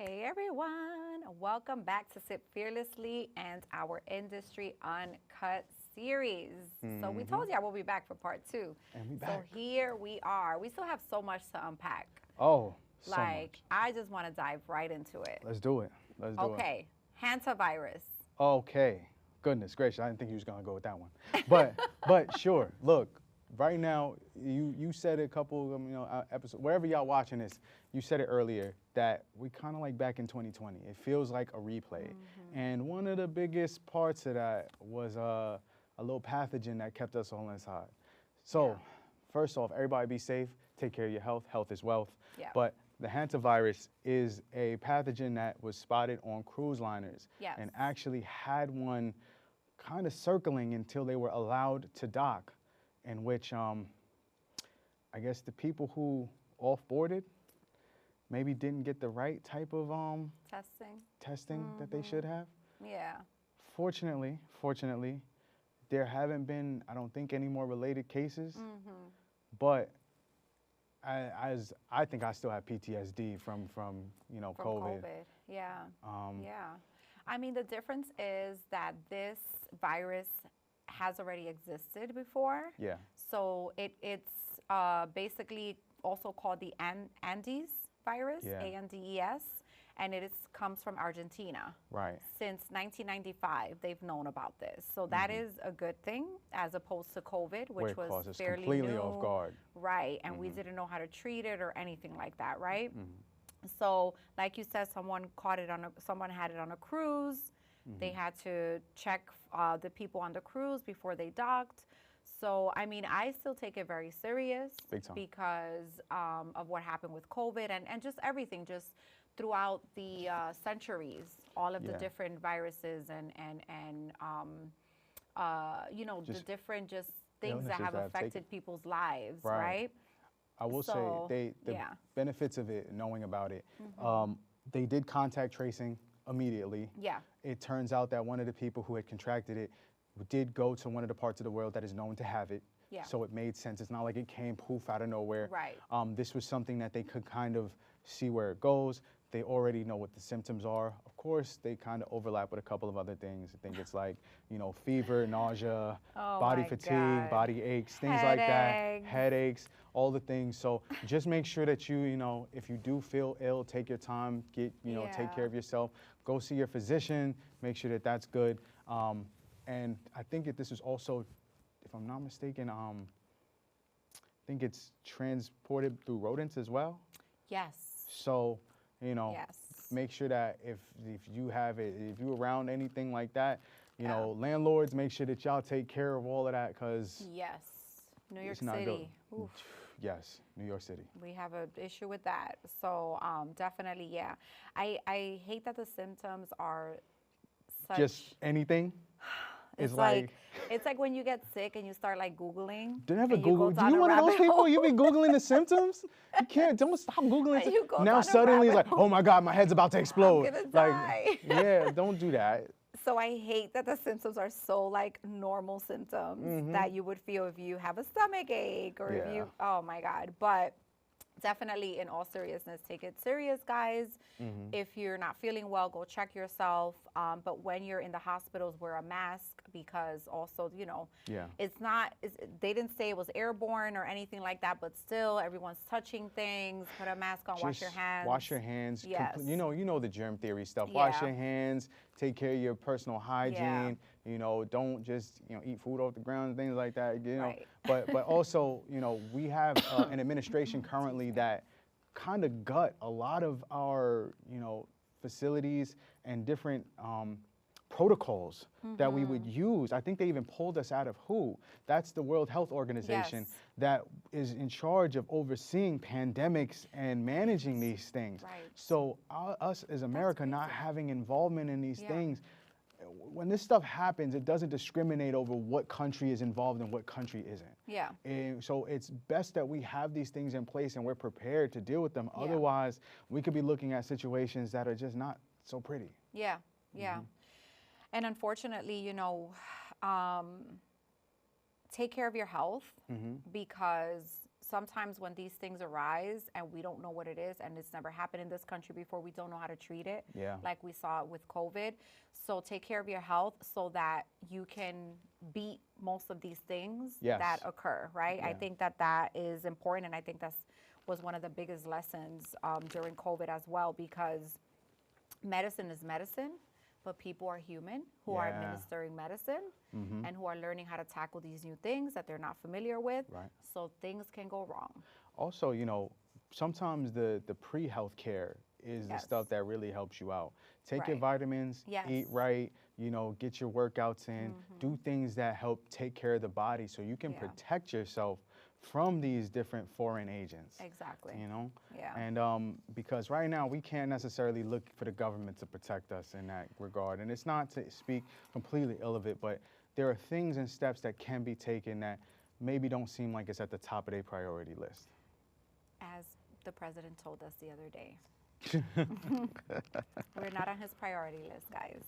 Hey everyone, welcome back to Sip Fearlessly and our Industry Uncut series. So we told you I will be back for part 2. And we So back. here we are. We still have so much to unpack. Oh, so Like, much. I just want to dive right into it. Let's do it. Let's do it. Okay, Hanta Virus. Okay. Goodness gracious, I didn't think you was gonna go with that one. But sure. Look, right now, you said it a couple episodes, wherever y'all watching this, you said it earlier that we kind of like back in 2020. It feels like a replay. And one of the biggest parts of that was a little pathogen that kept us all inside. So, first off, everybody be safe. Take care of your health. Health is wealth. Yeah. But the Hanta virus is a pathogen that was spotted on cruise liners Yes. and actually had one kind of circling until they were allowed to dock, in which I guess the people who off-boarded maybe didn't get the right type of testing that they should have. Yeah. Fortunately, there haven't been, I don't think, any more related cases, but I think I still have PTSD from COVID. Yeah. Yeah. I mean, the difference is that this virus has already existed before. Yeah. So it's basically also called the Andes virus, Yeah. ANDES, and it comes from Argentina. Right. Since 1995, they've known about this. So that is a good thing as opposed to COVID, Where which it was caught us fairly completely new. off guard. Right, and we didn't know how to treat it or anything like that, right? So, like you said, someone had it on a cruise. They had to check the people on the cruise before they docked. So, I mean, I still take it very serious Big time. because of what happened with COVID and just everything, just throughout the centuries, all of the Yeah. different viruses and the different things that illnesses have that have affected taken- people's lives, Right. right? I will So, say the yeah. benefits of it, knowing about it, they did contact tracing immediately. Yeah. It turns out that one of the people who had contracted it did go to one of the parts of the world that is known to have it. Yeah. So it made sense. It's not like it came poof out of nowhere. Right. This was something that they could kind of see where it goes. They already know what the symptoms are. Of course, they kind of overlap with a couple of other things. I think it's like, fever, nausea, Oh body my fatigue, God. body aches, things like that, Headaches. headaches, all the things. So just make sure that if you do feel ill, take your time, take Yeah. care of yourself. Go see your physician, make sure that that's good. And I think that this is also, if I'm not mistaken, I think it's transported through rodents as well. Yes. So, Yes. make sure that if you have it, if you're around anything like that, landlords, make sure that y'all take care of all of that, because Yes. New York it's not good. City. Oof. Yes, New York City. We have an issue with that. So definitely, yeah. I hate that the symptoms are such. Just anything. it's like it's like when you get sick and you start like Googling. Do you ever and you go Google? down You a one of those rabbit people? hole. You be Googling the symptoms? You can't. Don't stop Googling. You go down Now a suddenly it's rabbit like, oh my God, my head's about to explode. gonna Like, die. yeah, don't do that. So I hate that the symptoms are so like normal symptoms that you would feel if you have a stomach ache or if Yeah. you, oh my God. But definitely in all seriousness, take it serious, guys. If you're not feeling well, go check yourself. But when you're in the hospitals, wear a mask because also, Yeah. they didn't say it was airborne or anything like that, but still everyone's touching things. Put a mask on, wash your Just hands. Wash your hands. Yes. You know the germ theory stuff. Wash Yeah. your hands. Take care of your personal hygiene. Don't just eat food off the ground and things like that. Right. But also we have an administration currently that kind of gut a lot of our facilities and different protocols that we would use. I think they even pulled us out of WHO. That's the World Health Organization Yes. that is in charge of overseeing pandemics and managing these things. Right. So us as America not having involvement in these Yeah. things, when this stuff happens, it doesn't discriminate over what country is involved and what country isn't. Yeah. And so it's best that we have these things in place and we're prepared to deal with them. Yeah. Otherwise, we could be looking at situations that are just not so pretty. Yeah, yeah. And unfortunately, take care of your health because sometimes when these things arise and we don't know what it is and it's never happened in this country before, we don't know how to treat it. Yeah. Like we saw with COVID. So take care of your health so that you can beat most of these things Yes. that occur, right? Yeah. I think that is important, and I think that's was one of the biggest lessons during COVID as well, because medicine is medicine, but people are human who are Yeah. administering medicine Mm-hmm. and who are learning how to tackle these new things that they're not familiar with. Right. So things can go wrong. Also, you know, sometimes the pre-health care is the Yes. stuff that really helps you out. Take your Right. vitamins, Yes. eat right, you know, get your workouts in, do things that help take care of the body so you can Yeah. protect yourself from these different foreign agents. Exactly. You know? Yeah. And because right now we can't necessarily look for the government to protect us in that regard. And it's not to speak completely ill of it, but there are things and steps that can be taken that maybe don't seem like it's at the top of their priority list. As the president told us the other day. We're not on his priority list, guys.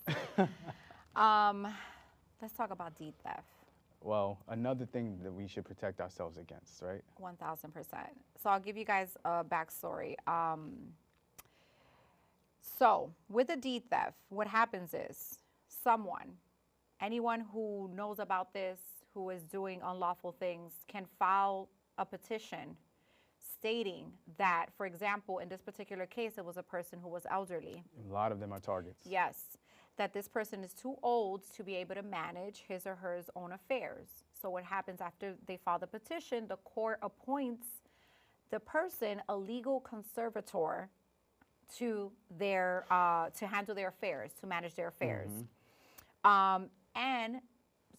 Let's talk about deed theft. Well, another thing that we should protect ourselves against, right? 1000%. So I'll give you guys a backstory. So with a deed theft, what happens is anyone who knows about this, who is doing unlawful things, can file a petition stating that, for example, in this particular case, it was a person who was elderly. A lot of them are targets. Yes, that this person is too old to be able to manage his or her own affairs. So what happens after they file the petition, the court appoints the person a legal conservator to their to handle their affairs, to manage their affairs. And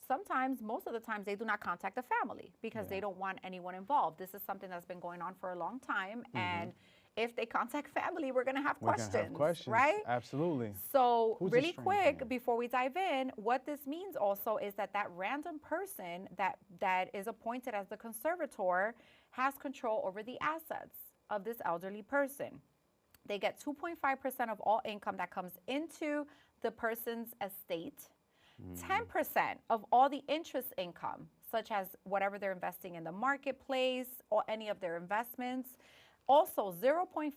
sometimes, most of the times, they do not contact the family because they don't want anyone involved. This is something that's been going on for a long time. And if they contact family, we're going to have questions, right? Absolutely. So Who's really the quick, stranger? before we dive in, what this means also is that random person that is appointed as the conservator has control over the assets of this elderly person. They get 2.5% of all income that comes into the person's estate, 10% of all the interest income, such as whatever they're investing in the marketplace or any of their investments. Also, 0.5%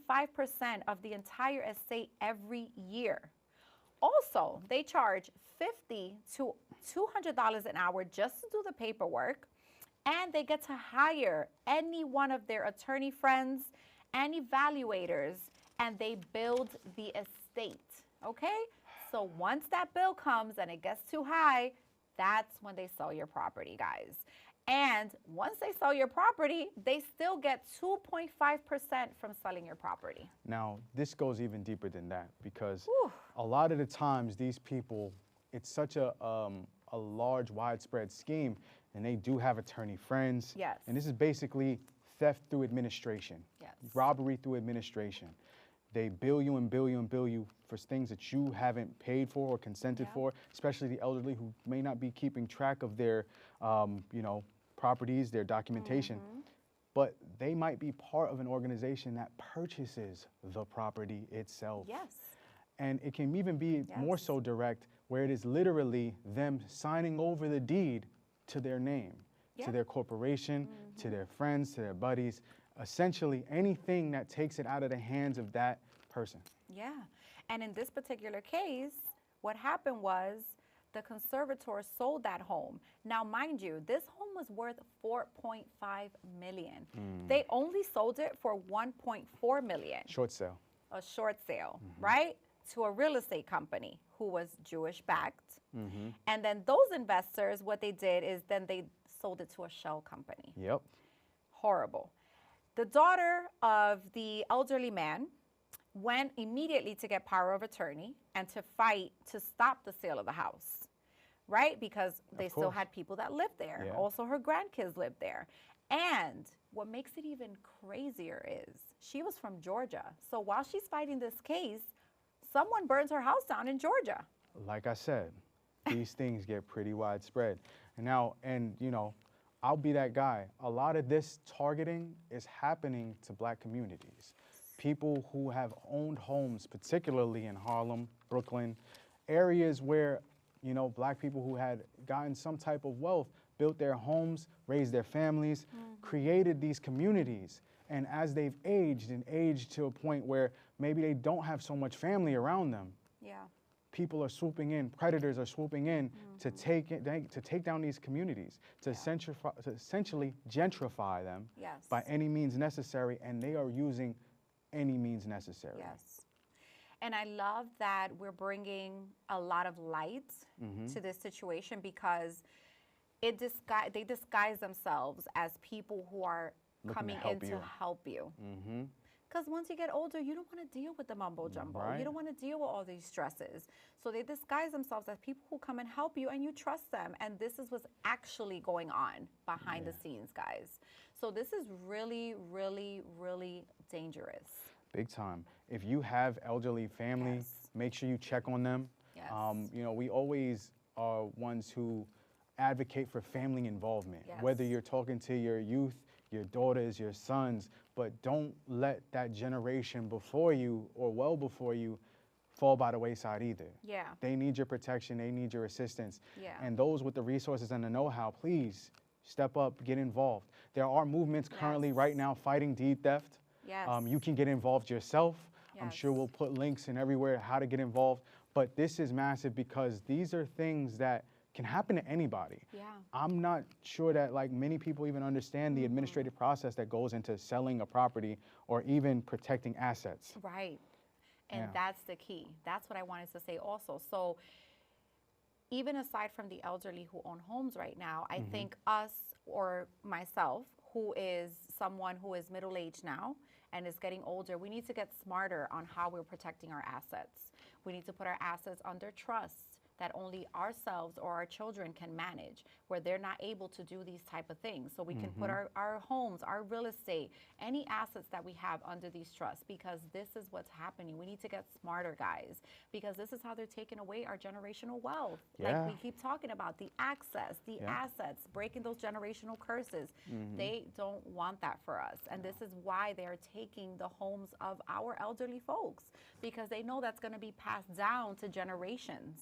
of the entire estate every year. Also, they charge $50 to $200 an hour just to do the paperwork, and they get to hire any one of their attorney friends and evaluators, and they build the estate, okay? So once that bill comes and it gets too high, that's when they sell your property, guys. And once they sell your property, they still get 2.5% from selling your property. Now, this goes even deeper than that because a lot of the times these people, it's such a large, widespread scheme, and they do have attorney friends. Yes. And this is basically theft through administration, Yes. robbery through administration. They bill you and bill you and bill you for things that you haven't paid for or consented for, especially the elderly who may not be keeping track of their, properties, their documentation. But they might be part of an organization that purchases the property itself. Yes. And it can even be more Yes. so direct, where it is literally them signing over the deed to their name, to their corporation, to their friends, to their buddies. Essentially, anything that takes it out of the hands of that person. Yeah. And in this particular case, what happened was the conservator sold that home. Now, mind you, this home was worth $4.5 million. They only sold it for $1.4 million. Short sale. A short sale, right? To a real estate company who was Jewish backed. And then those investors, what they did is then they sold it to a shell company. Yep. Horrible. The daughter of the elderly man went immediately to get power of attorney and to fight to stop the sale of the house, right? Because they still had people that lived there. Yeah. Also, her grandkids lived there. And what makes it even crazier is she was from Georgia. So while she's fighting this case, someone burns her house down in Georgia. Like I said, these things get pretty widespread. And I'll be that guy. A lot of this targeting is happening to Black communities. People who have owned homes, particularly in Harlem, Brooklyn, areas where, Black people who had gotten some type of wealth built their homes, raised their families, created these communities. And as they've aged to a point where maybe they don't have so much family around them, people are swooping in, predators are swooping in to take down these communities, to essentially gentrify them by any means necessary, and they are using any means necessary. Yes. And I love that we're bringing a lot of light to this situation, because they disguise themselves as people who are coming in to help you. Because once you get older, you don't want to deal with the mumbo jumbo. Right. You don't want to deal with all these stresses. So they disguise themselves as people who come and help you, and you trust them. And this is what's actually going on behind the scenes, guys. So this is really, really, really dangerous. Big time. If you have elderly family, make sure you check on them. Yes. You know, we always are ones who advocate for family involvement, whether you're talking to your youth, your daughters, your sons, but don't let that generation before you or well before you fall by the wayside either. Yeah. They need your protection, they need your assistance. Yeah. And those with the resources and the know-how, please step up, get involved. There are movements currently right now fighting deed theft. Yes. You can get involved yourself. I'm sure we'll put links in everywhere how to get involved. But this is massive because these are things that can happen to anybody. Yeah. I'm not sure that like many people even understand the administrative process that goes into selling a property or even protecting assets. Right. And that's the key. That's what I wanted to say also. So even aside from the elderly who own homes right now, I think us or myself, who is someone who is middle-aged now and is getting older, we need to get smarter on how we're protecting our assets. We need to put our assets under trust that only ourselves or our children can manage, where they're not able to do these type of things. So we can put our homes, our real estate, any assets that we have under these trusts, because this is what's happening. We need to get smarter, guys, because this is how they're taking away our generational wealth. Like we keep talking about, the access, the assets, breaking those generational curses. They don't want that for us. And this is why they're taking the homes of our elderly folks, because they know that's gonna be passed down to generations.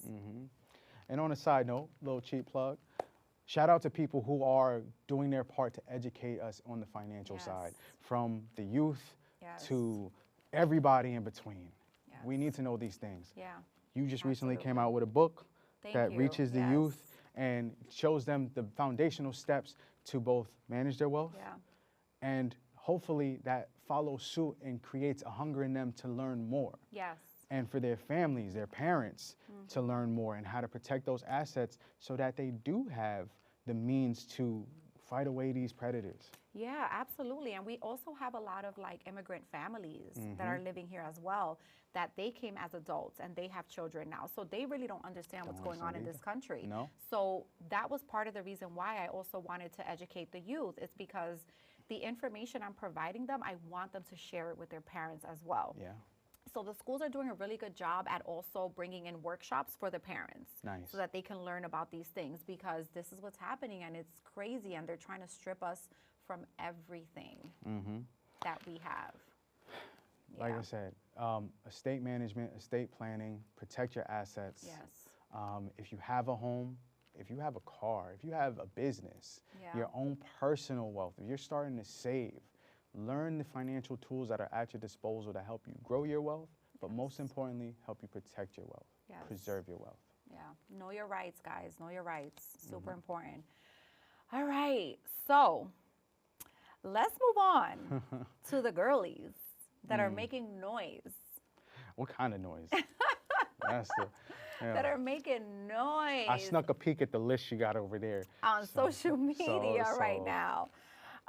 And on a side note, little cheap plug, shout out to people who are doing their part to educate us on the financial side, from the youth to everybody in between. We need to know these things. You just recently came out with a book that reaches the youth and shows them the foundational steps to both manage their wealth and hopefully that follows suit and creates a hunger in them to learn more. And for their families, their parents, to learn more and how to protect those assets so that they do have the means to fight away these predators. Yeah, absolutely. And we also have a lot of like immigrant families that are living here as well, that they came as adults and they have children now. So they really don't understand what's going on in this country. No. So that was part of the reason why I also wanted to educate the youth. It's because the information I'm providing them, I want them to share it with their parents as well. So the schools are doing a really good job at also bringing in workshops for the parents, so that they can learn about these things, because this is what's happening and it's crazy, and they're trying to strip us from everything that we have. Like I said, estate management, estate planning, protect your assets. If you have a home, if you have a car, if you have a business, your own personal wealth, if you're starting to save, learn the financial tools that are at your disposal to help you grow your wealth, but most importantly, help you protect your wealth, preserve your wealth. Know your rights, guys. Know your rights. Super important. All right. So let's move on to the girlies that are making noise. What kind of noise? That's the, that are making noise. I snuck a peek at the list you got over there. On social media right now.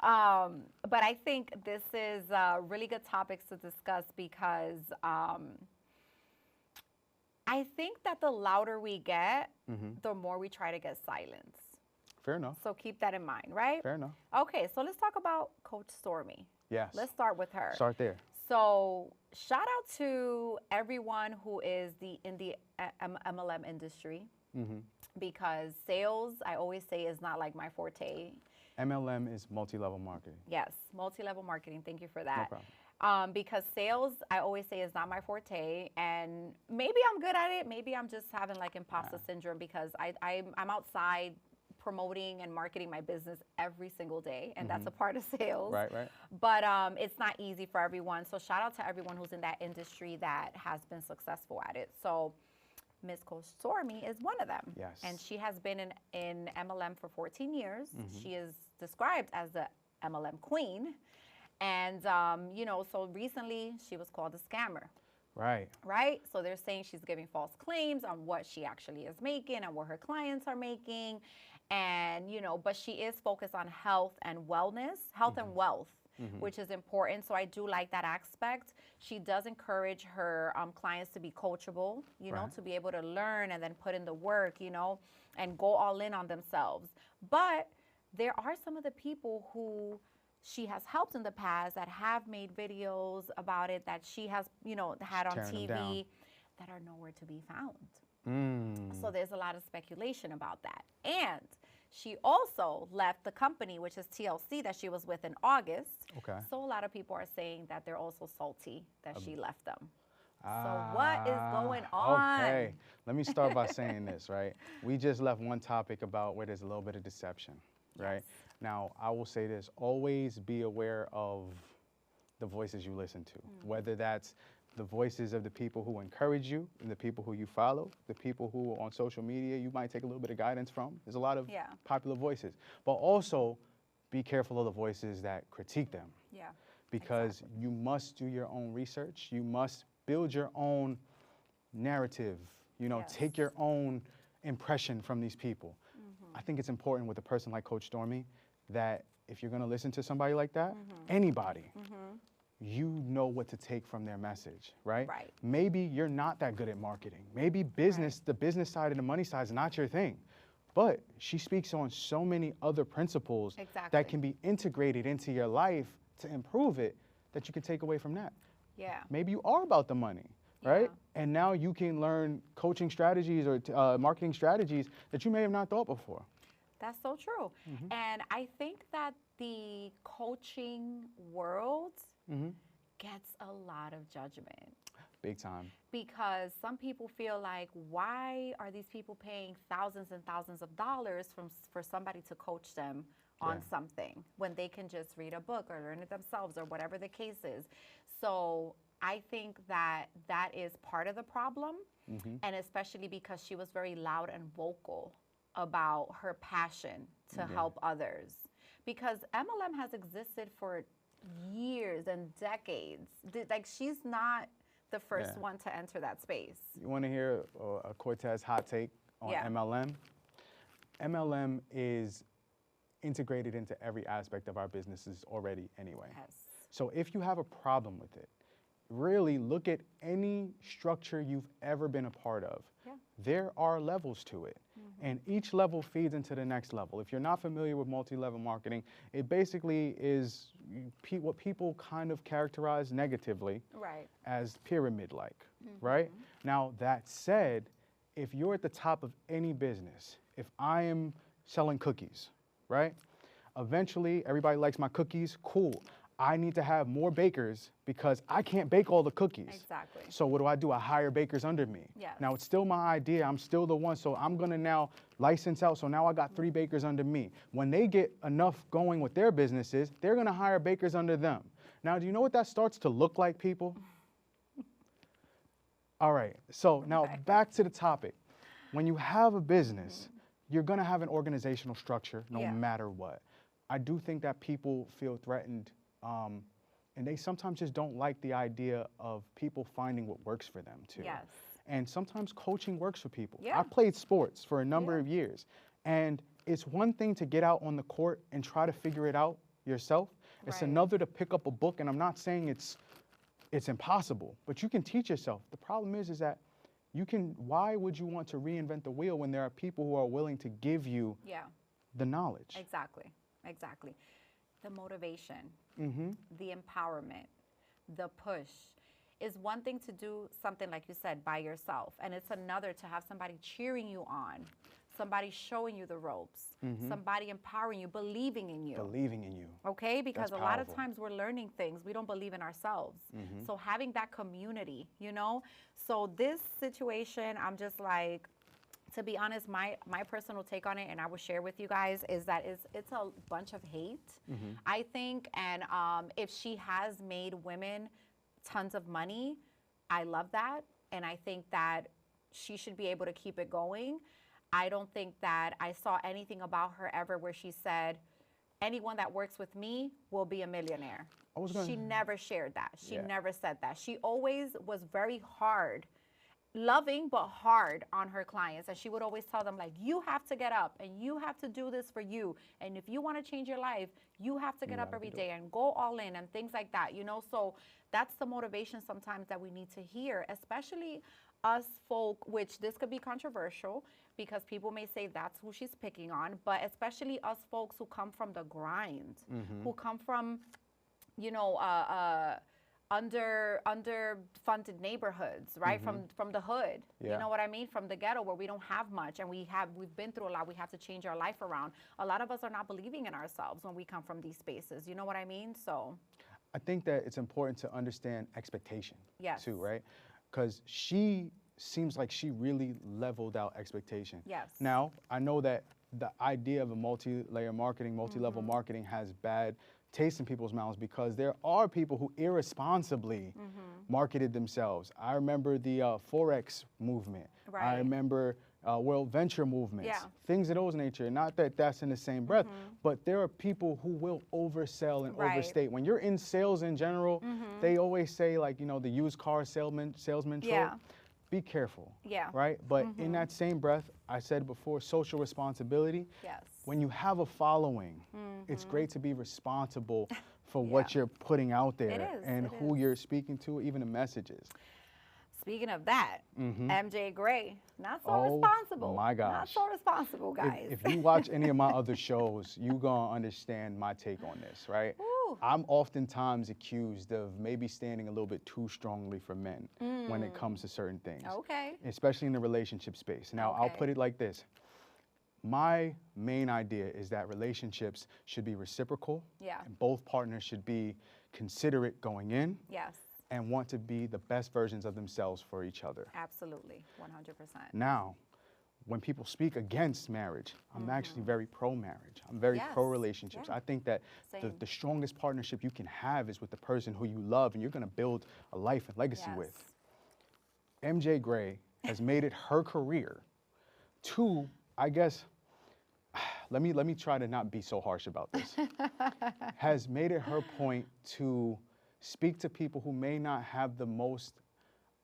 But I think this is really good topics to discuss, because I think that the louder we get, the more we try to get silence. Fair enough. So keep that in mind, right? Fair enough. Okay, so let's talk about Coach Stormy. Yes. Let's start with her. Start there. So shout out to everyone who is in the MLM industry, because sales, I always say, is not like my forte. MLM is multi-level marketing. Yes, multi-level marketing. Thank you for that. No problem. Because sales, I always say, is not my forte, and maybe I'm good at it. Maybe I'm just having like imposter syndrome, because I'm outside promoting and marketing my business every single day, and that's a part of sales. Right. But it's not easy for everyone. So shout out to everyone who's in that industry that has been successful at it. So Miss Coach Stormy is one of them. Yes. And she has been in MLM for 14 years. She is described as the MLM queen. And, you know, so recently she was called a scammer. Right? So they're saying she's giving false claims on what she actually is making and what her clients are making. And, you know, but she is focused on health and wellness, health and wealth, which is important. So I do like that aspect. She does encourage her clients to be coachable, you know, to be able to learn and then put in the work, you know, and go all in on themselves. But there are some of the people who she has helped in the past that have made videos about it that she has, you know, had on TV that are nowhere to be found. So there's a lot of speculation about that. And she also left the company, which is TLC, that she was with in August. So a lot of people are saying that they're also salty that she left them. So what is going on? Okay, let me start by saying this, right? We just left one topic about where there's a little bit of deception, right? Now, I will say this, always be aware of the voices you listen to, whether that's the voices of the people who encourage you and the people who you follow, the people who on social media you might take a little bit of guidance from. There's a lot of popular voices, but also be careful of the voices that critique them. Because you must do your own research. You must build your own narrative, you know, take your own impression from these people. I think it's important with a person like Coach Stormy that if you're going to listen to somebody like that, anybody, you know what to take from their message, right? Maybe you're not that good at marketing. Maybe business, the business side and the money side is not your thing. But she speaks on so many other principles that can be integrated into your life to improve it that you can take away from that. Maybe you are about the money, right? And now you can learn coaching strategies or marketing strategies that you may have not thought before. That's so true. And I think that the coaching world gets a lot of judgment. Big time. Because some people feel like, why are these people paying thousands and thousands of dollars for somebody to coach them on something when they can just read a book or learn it themselves or whatever the case is? So I think that that is part of the problem, and especially because she was very loud and vocal about her passion to help others. Because MLM has existed for years and decades. Like, she's not the first one to enter that space. You want to hear a Cortez hot take on MLM? MLM is integrated into every aspect of our businesses already anyway. So if you have a problem with it, really look at any structure you've ever been a part of. There are levels to it, and each level feeds into the next level. If you're not familiar with multi-level marketing, it basically is what people kind of characterize negatively as pyramid-like, right? Now, that said, if you're at the top of any business, if I am selling cookies, right? Eventually, everybody likes my cookies, cool. I need to have more bakers because I can't bake all the cookies. So what do? I hire bakers under me. Now, it's still my idea. I'm still the one. So I'm going to now license out. So now I got 3 bakers under me. When they get enough going with their businesses, they're going to hire bakers under them. Now, do you know what that starts to look like, people? All right. So now back to the topic. When you have a business, you're going to have an organizational structure no matter what. I do think that people feel threatened. And they sometimes just don't like the idea of people finding what works for them too. And sometimes coaching works for people. I played sports for a number of years, and it's one thing to get out on the court and try to figure it out yourself. It's another to pick up a book, and I'm not saying it's impossible, but you can teach yourself. The problem is that why would you want to reinvent the wheel when there are people who are willing to give you the knowledge? Exactly. The motivation, the empowerment, the push is one thing to do something like you said by yourself, and it's another to have somebody cheering you on, somebody showing you the ropes, somebody empowering you, believing in you. Okay, because a lot of times we're learning things, we don't believe in ourselves. So having that community, you know. So this situation, I'm just like, To be honest, my personal take on it, and I will share with you guys, is that it's a bunch of hate, I think. And if she has made women tons of money, I love that. And I think that she should be able to keep it going. I don't think that I saw anything about her ever where she said, anyone that works with me will be a millionaire. She never shared that. She never said that. She always was very hard, loving but hard on her clients. And she would always tell them, like, you have to get up and you have to do this for you. And if you want to change your life, you have to get up every day and go all in and things like that, you know? So that's the motivation sometimes that we need to hear, especially us folk, which this could be controversial because people may say that's who she's picking on, but especially us folks who come from the grind, who come from, you know, underfunded neighborhoods, right? From the hood, you know what I mean? From the ghetto where we don't have much and we've been through a lot. We have to change our life around. A lot of us are not believing in ourselves when we come from these spaces. You know what I mean? So I think that it's important to understand expectation too, right? Because she seems like she really leveled out expectation. Now, I know that the idea of a multi-layer marketing, multi-level marketing has bad taste in people's mouths because there are people who irresponsibly marketed themselves. I remember the Forex movement. I remember world venture movements, things of those nature. Not that that's in the same breath, but there are people who will oversell and overstate. When you're in sales in general, they always say, like, you know, the used car salesman trope. Be careful, right? But in that same breath, I said before, social responsibility. When you have a following, it's great to be responsible for what you're putting out there and who you're speaking to, even the messages. Speaking of that, MJ Gray, not so responsible. My gosh. Not so responsible, guys. If you watch any of my other shows, you're going to understand my take on this, right? I'm oftentimes accused of maybe standing a little bit too strongly for men when it comes to certain things. Especially in the relationship space. Now, I'll put it like this. My main idea is that relationships should be reciprocal. And both partners should be considerate going in. And want to be the best versions of themselves for each other. Absolutely, 100%. Now, when people speak against marriage, I'm actually very pro-marriage. I'm very pro-relationships. I think that the strongest partnership you can have is with the person who you love and you're gonna build a life and legacy with. MJ Gray has made it her career to, I guess, let me try to not be so harsh about this, has made it her point to speak to people who may not have the most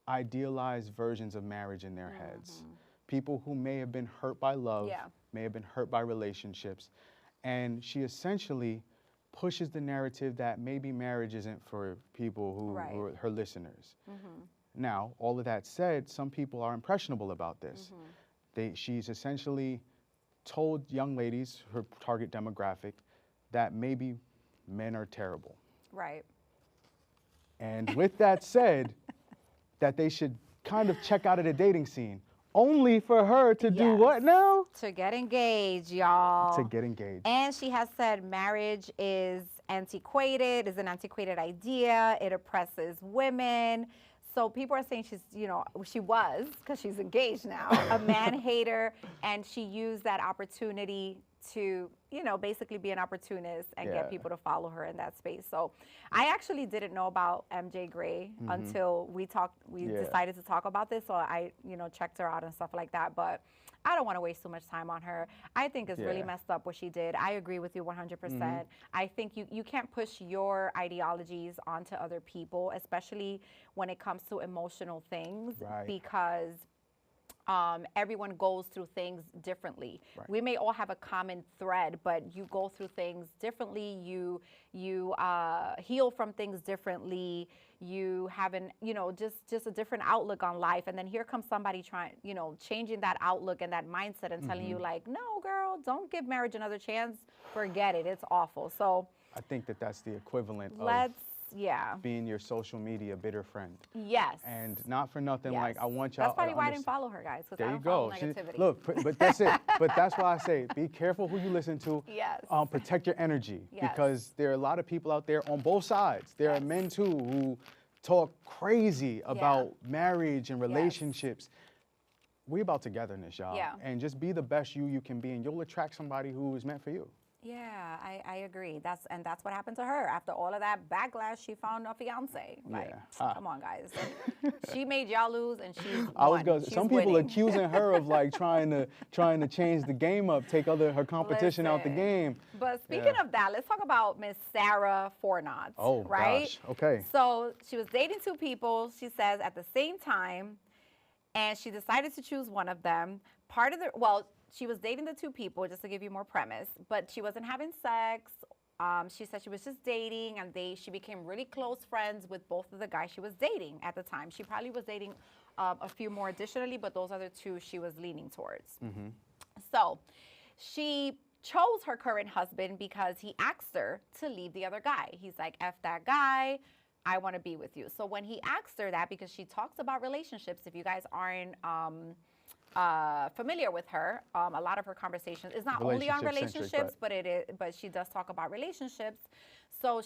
idealized versions of marriage in their heads. People who may have been hurt by love, may have been hurt by relationships. And she essentially pushes the narrative that maybe marriage isn't for people who are her listeners. Now, all of that said, some people are impressionable about this. She's essentially told young ladies, her target demographic, that maybe men are terrible. And with that said, that they should kind of check out of the dating scene, only for her to do what now? To get engaged, y'all. To get engaged. And she has said marriage is antiquated, is an antiquated idea. It oppresses women. So people are saying she's, you know, she was, because she's engaged now, a man hater, and she used that opportunity to, you know, basically be an opportunist and get people to follow her in that space. So I actually didn't know about MJ Gray until we decided to talk about this. So I, you know, checked her out and stuff like that. But I don't want to waste too much time on her. I think it's really messed up what she did. I agree with you 100%. I think you can't push your ideologies onto other people, especially when it comes to emotional things, because everyone goes through things differently. We may all have a common thread, but you go through things differently. You heal from things differently. You have an, you know, just a different outlook on life. And then here comes somebody trying, you know, changing that outlook and that mindset and telling you like, no, girl, don't give marriage another chance. Forget it. It's awful. So I think that that's the equivalent of being your social media bitter friend. And not for nothing, like I want y'all. That's probably why I didn't follow her, guys. There you go. Look, but that's it. But that's why I say, be careful who you listen to. Protect your energy, because there are a lot of people out there on both sides. There are men too who talk crazy about marriage and relationships. we about togetherness, y'all. Yeah. And just be the best you can be, and you'll attract somebody who is meant for you. Yeah, I agree. That's what happened to her. After all of that backlash, she found a fiance. Like, come on, guys. She made y'all lose, and she's some people accusing her of like trying to change the game up, take her competition out the game. But speaking of that, let's talk about Miss Sarah Forenot. Oh, right? Gosh. Okay. So she was dating two people, she says, at the same time, and she decided to choose one of them. She was dating the two people, just to give you more premise, but she wasn't having sex. She said she was just dating, and she became really close friends with both of the guys she was dating at the time. She probably was dating a few more additionally, but those are the two she was leaning towards. Mm-hmm. So she chose her current husband because he asked her to leave the other guy. He's like, F that guy, I want to be with you. So when he asked her that, because she talks about relationships, if you guys aren't familiar with her, a lot of her conversations is not only on relationships, but she does talk about relationships. So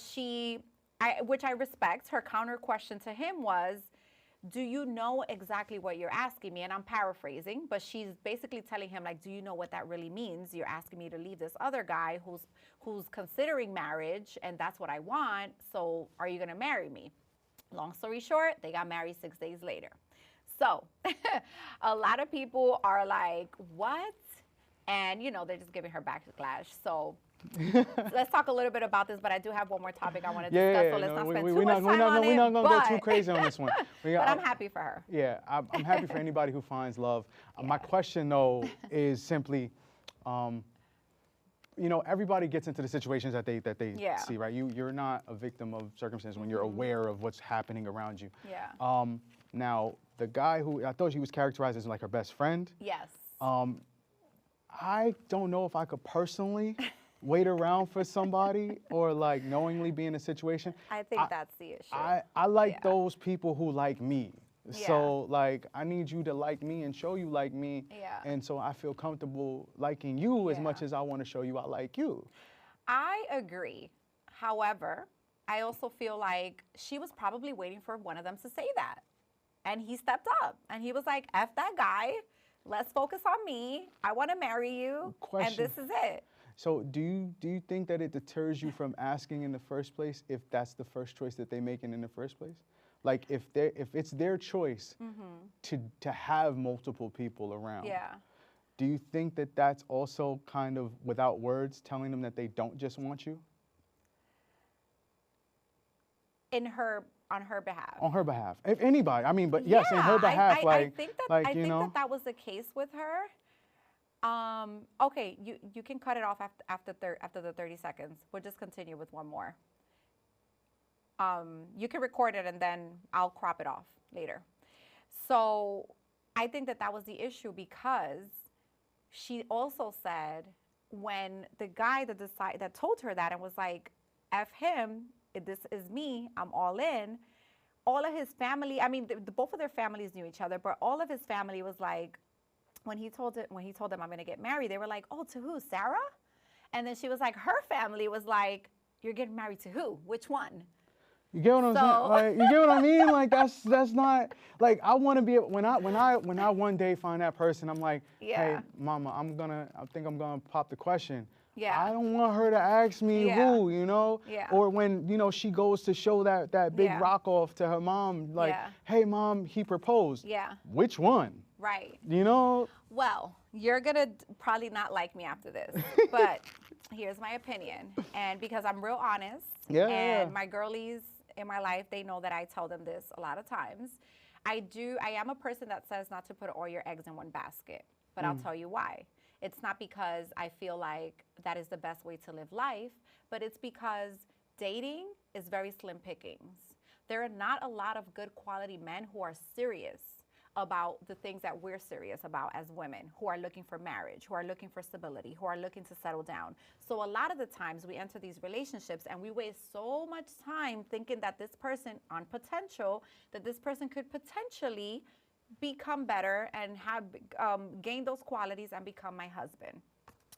which I respect, her counter question to him was, do you know exactly what you're asking me? And I'm paraphrasing, but she's basically telling him, like, do you know what that really means? You're asking me to leave this other guy who's considering marriage, and that's what I want. So are you going to marry me? Long story short, they got married 6 days later. So a lot of people are like, what? And, they're just giving her backlash. So let's talk a little bit about this, but I do have one more topic I want to discuss, so let's not spend too much time on it. We're not going to go too crazy on this one. But I'm happy for her. Yeah, I'm happy for anybody who finds love. My question, though, is simply, everybody gets into the situations that they see, right? You're not a victim of circumstance when you're aware of what's happening around you. Yeah. Now, the guy who I thought she was characterized as like her best friend. Yes. I don't know if I could personally wait around for somebody or like knowingly be in a situation. I think that's the issue. I like those people who like me. Yeah. So like I need you to like me and show you like me. Yeah. And so I feel comfortable liking you as much as I want to show you I like you. I agree. However, I also feel like she was probably waiting for one of them to say that. And he stepped up and he was like, F that guy. Let's focus on me. I want to marry you. And this is it. So do you think that it deters you from asking in the first place if that's the first choice that they make in the first place? Like if it's their choice to have multiple people around. Yeah. Do you think that that's also kind of without words telling them that they don't just want you? On her behalf. On her behalf. If anybody, I mean, but yes, in her behalf, I think that was the case with her. Okay, you can cut it off after the 30 seconds. We'll just continue with one more. You can record it and then I'll crop it off later. So I think that was the issue because she also said when the guy that told her that and was like, F him, this is me, I'm all in. All of his family, I mean, both of their families knew each other, but all of his family was like, when he told them I'm going to get married, they were like, oh, to who, Sarah? And then she was like, her family was like, you're getting married to who? Which one? You get what I'm saying? Like, you get what I mean? Like that's not like I want to be when I one day find that person, I'm like, hey, mama, I think I'm gonna pop the question. Yeah. I don't want her to ask me who, Yeah. Or when, she goes to show that big rock off to her mom, like, hey, mom, he proposed. Yeah. Which one? Right. Well, you're going to probably not like me after this, but here's my opinion. And because I'm real honest, and my girlies in my life, they know that I tell them this a lot of times. I am a person that says not to put all your eggs in one basket, but I'll tell you why. It's not because I feel like that is the best way to live life, but it's because dating is very slim pickings. There are not a lot of good quality men who are serious about the things that we're serious about as women, who are looking for marriage, who are looking for stability, who are looking to settle down. So a lot of the times we enter these relationships and we waste so much time thinking that this person could potentially become better and have gain those qualities and become my husband.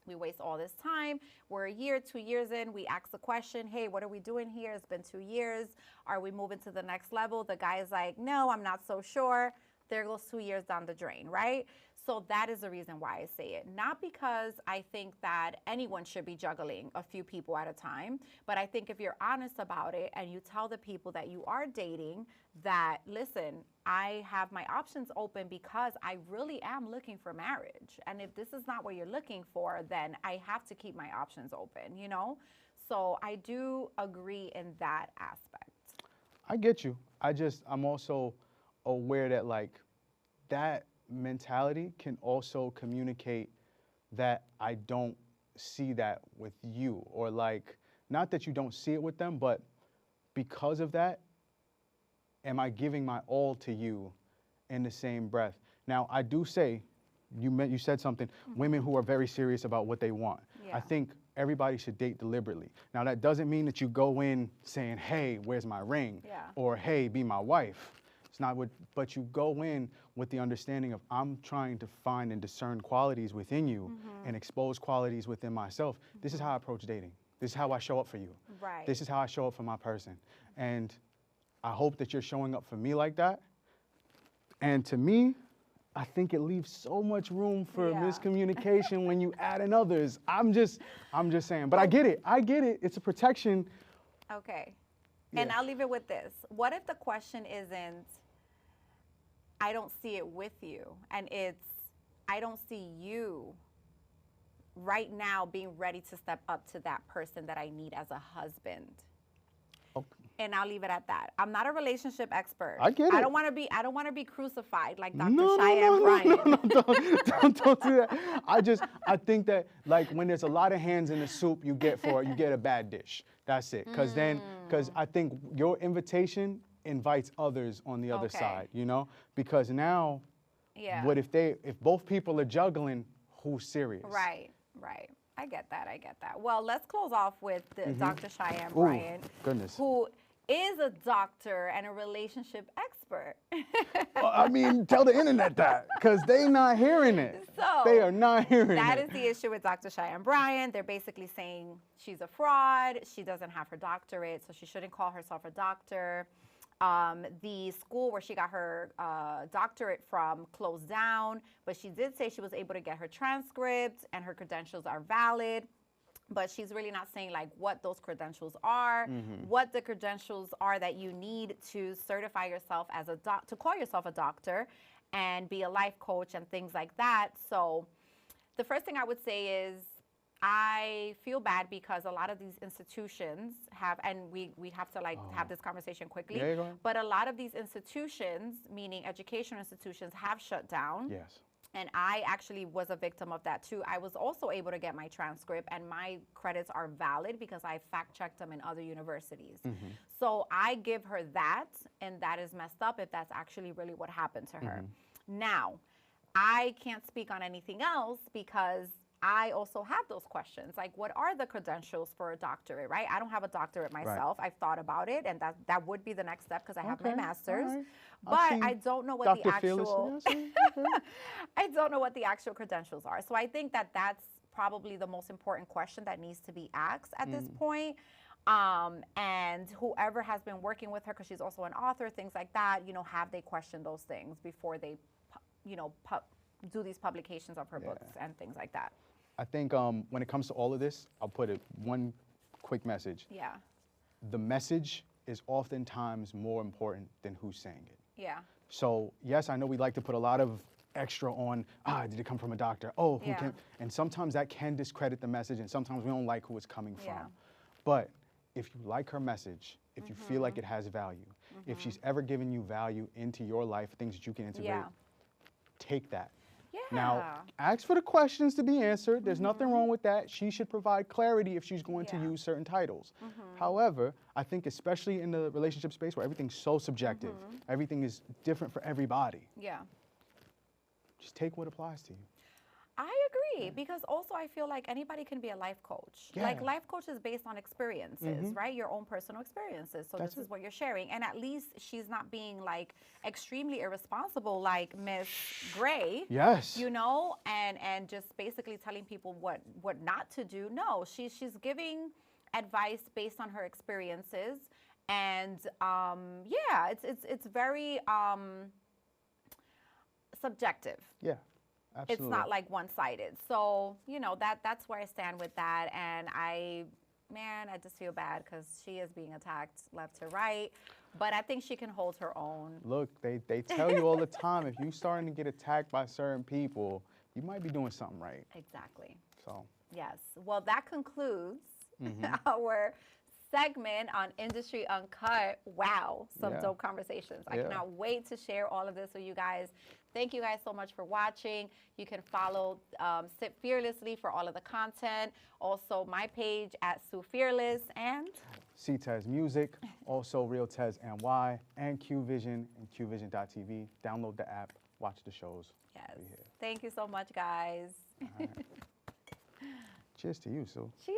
We waste all this time. We're a year, 2 years in. We ask the question, hey, what are we doing here? It's been 2 years. Are we moving to the next level? The guy is like, no, I'm not so sure. there goes 2 years down the drain, right? So that is the reason why I say it. Not because I think that anyone should be juggling a few people at a time, but I think if you're honest about it and you tell the people that you are dating that, listen, I have my options open because I really am looking for marriage. And if this is not what you're looking for, then I have to keep my options open, you know? So I do agree in that aspect. I get you. I'm also aware that like that mentality can also communicate that I don't see that with you, or like, not that you don't see it with them, but because of that, am I giving my all to you in the same breath? Now, I do say, you said something, women who are very serious about what they want. Yeah. I think everybody should date deliberately. Now, that doesn't mean that you go in saying, hey, where's my ring? Yeah. Or hey, be my wife. It's not what, but you go in with the understanding of I'm trying to find and discern qualities within you and expose qualities within myself. This is how I approach dating. This is how I show up for you. Right. This is how I show up for my person. And I hope that you're showing up for me like that. And to me, I think it leaves so much room for miscommunication when you add in others. I'm just saying, but I get it. It's a protection. Okay. Yeah. And I'll leave it with this. What if the question isn't, I don't see it with you, and it's, I don't see you right now being ready to step up to that person that I need as a husband? Okay. And I'll leave it at that. I'm not a relationship expert. I get it. I don't want to be crucified like Dr. No, Cheyenne Bryant. Don't do that. I think that like when there's a lot of hands in the soup, you get a bad dish. That's it. Because I think your invitation invites others on the other side, you know? Because now, what if both people are juggling, who's serious? Right. I get that. Well, let's close off with Dr. Cheyenne Bryant, who is a doctor and a relationship expert. Well, I mean, tell the internet that, because they not hearing it. So they are not hearing it. That is the issue with Dr. Cheyenne Bryant. They're basically saying she's a fraud. She doesn't have her doctorate, so she shouldn't call herself a doctor. The school where she got her doctorate from closed down, but she did say she was able to get her transcript and her credentials are valid. But she's really not saying like what those credentials are, what the credentials are that you need to certify yourself as to call yourself a doctor and be a life coach and things like that. So the first thing I would say is I feel bad because a lot of these institutions have, and we have to like have this conversation quickly, but a lot of these institutions, meaning educational institutions, have shut down. Yes. And I actually was a victim of that too. I was also able to get my transcript and my credits are valid because I fact checked them in other universities. So I give her that, and that is messed up if that's actually really what happened to her. Now, I can't speak on anything else because I also have those questions. Like, what are the credentials for a doctorate, right? I don't have a doctorate myself. I've thought about it, and that would be the next step because I have my master's. Right. But I don't know what the actual Okay. I don't know what the actual credentials are. So I think that that's probably the most important question that needs to be asked at this point. And whoever has been working with her, because she's also an author, things like that, you know, have they questioned those things before they, you know, do these publications of her books and things like that. I think when it comes to all of this, I'll put it one quick message. Yeah. The message is oftentimes more important than who's saying it. Yeah. So yes, I know we like to put a lot of extra on, did it come from a doctor? Oh, who can? And sometimes that can discredit the message, and sometimes we don't like who it's coming from. But if you like her message, if you feel like it has value, if she's ever given you value into your life, things that you can integrate, take that. Now, ask for the questions to be answered. There's nothing wrong with that. She should provide clarity if she's going to use certain titles. However, I think especially in the relationship space where everything's so subjective, everything is different for everybody. Yeah. Just take what applies to you. I agree, because also I feel like anybody can be a life coach. Like life coach is based on experiences, right? Your own personal experiences. So this is what you're sharing. And at least she's not being like extremely irresponsible like Miss Gray. Yes. You know, and just basically telling people what not to do. No, she's giving advice based on her experiences. And yeah, it's very subjective. Yeah, absolutely. It's not like one-sided. So, you know, that's where I stand with that. And I just feel bad because she is being attacked left to right. But I think she can hold her own. Look, they tell you all the time, if you're starting to get attacked by certain people, you might be doing something right. Exactly. So. Yes. Well, that concludes our segment on Industry Uncut. Wow, some dope conversations. I cannot wait to share all of this with you guys. Thank you guys so much for watching. You can follow Sit Fearlessly for all of the content. Also, my page at Sue Fearless and C-Tez Music, also Real Tez NY, and QVision and QVision.tv. Download the app, watch the shows. Yes. Thank you so much, guys. Cheers to you, Sue. Cheers.